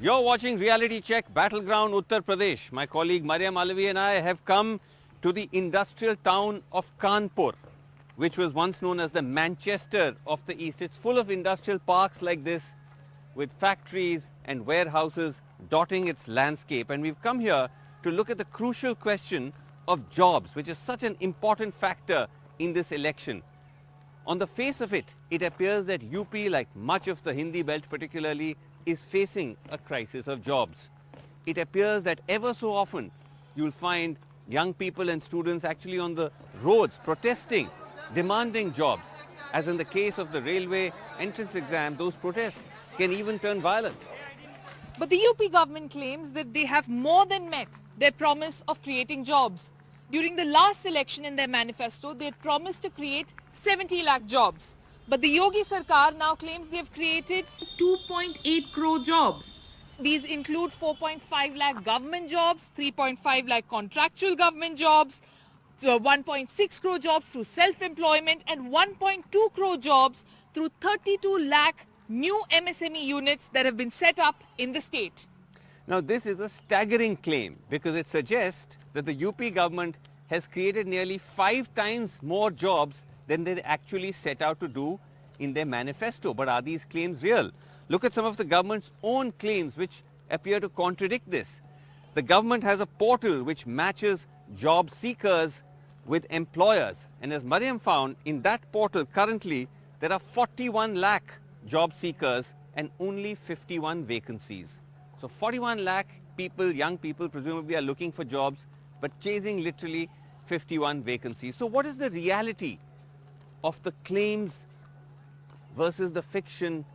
You're watching Reality Check Battleground Uttar Pradesh. My colleague Mariam Alavi and I have come to the industrial town of Kanpur, which was once known as the Manchester of the East. It's full of industrial parks like this with factories and warehouses dotting its landscape. And we've come here to look at the crucial question of jobs, which is such an important factor in this election. On the face of it, it appears that UP, like much of the Hindi belt particularly, is facing a crisis of jobs. It appears that ever so often you'll find young people and students actually on the roads protesting, demanding jobs. As in the case of the railway entrance exam, those protests can even turn violent. But the UP government claims that they have more than met their promise of creating jobs. During the last election in their manifesto, they had promised to create 70 lakh jobs. But the Yogi Sarkar now claims they have created 2.8 crore jobs. These include 4.5 lakh government jobs, 3.5 lakh contractual government jobs, 1.6 crore jobs through self-employment and 1.2 crore jobs through 32 lakh new MSME units that have been set up in the state. Now this is a staggering claim because it suggests that the UP government has created nearly 5 times more jobs than they actually set out to do in their manifesto. But are these claims real? Look at some of the government's own claims which appear to contradict this. The government has a portal which matches job seekers with employers. And as Mariam found, in that portal currently there are 41 lakh job seekers and only 51 vacancies. So 41 lakh people, young people presumably are looking for jobs but chasing literally 51 vacancies. So what is the reality of the claims versus the fiction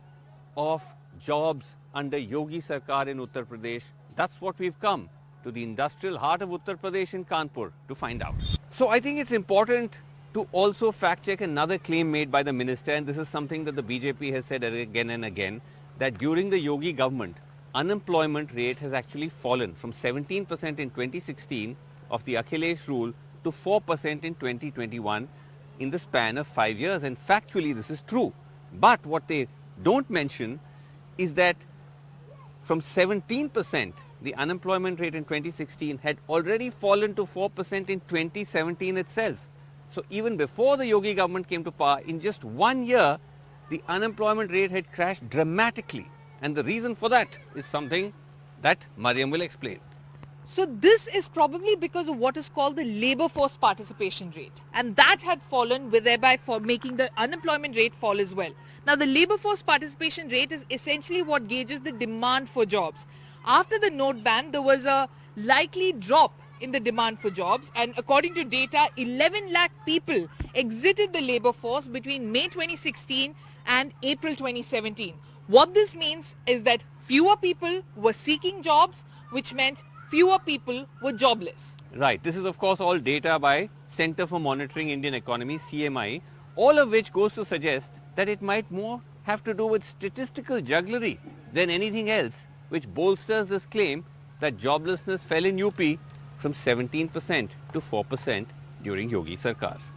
of jobs under Yogi Sarkar in Uttar Pradesh? That's what we've come to the industrial heart of Uttar Pradesh in Kanpur to find out. So I think it's important to also fact check another claim made by the minister, and this is something that the BJP has said again and again, that during the Yogi government, unemployment rate has actually fallen from 17% in 2016 of the Akhilesh rule to 4% in 2021 in the span of 5 years. And factually this is true. But what they don't mention is that from 17%, the unemployment rate in 2016 had already fallen to 4% in 2017 itself. So even before the Yogi government came to power, in just 1 year, the unemployment rate had crashed dramatically. And the reason for that is something that Mariam will explain. So this is probably because of what is called the labor force participation rate, and that had fallen, thereby for making the unemployment rate fall as well. Now the labor force participation rate is essentially what gauges the demand for jobs. After the note ban, there was a likely drop in the demand for jobs, and according to data, 11 lakh people exited the labor force between May 2016 and April 2017. What this means is that fewer people were seeking jobs, which meant fewer people were jobless. Right. This is of course all data by Center for Monitoring Indian Economy, CMI, all of which goes to suggest that it might more have to do with statistical jugglery than anything else, which bolsters this claim that joblessness fell in UP from 17% to 4% during Yogi Sarkar.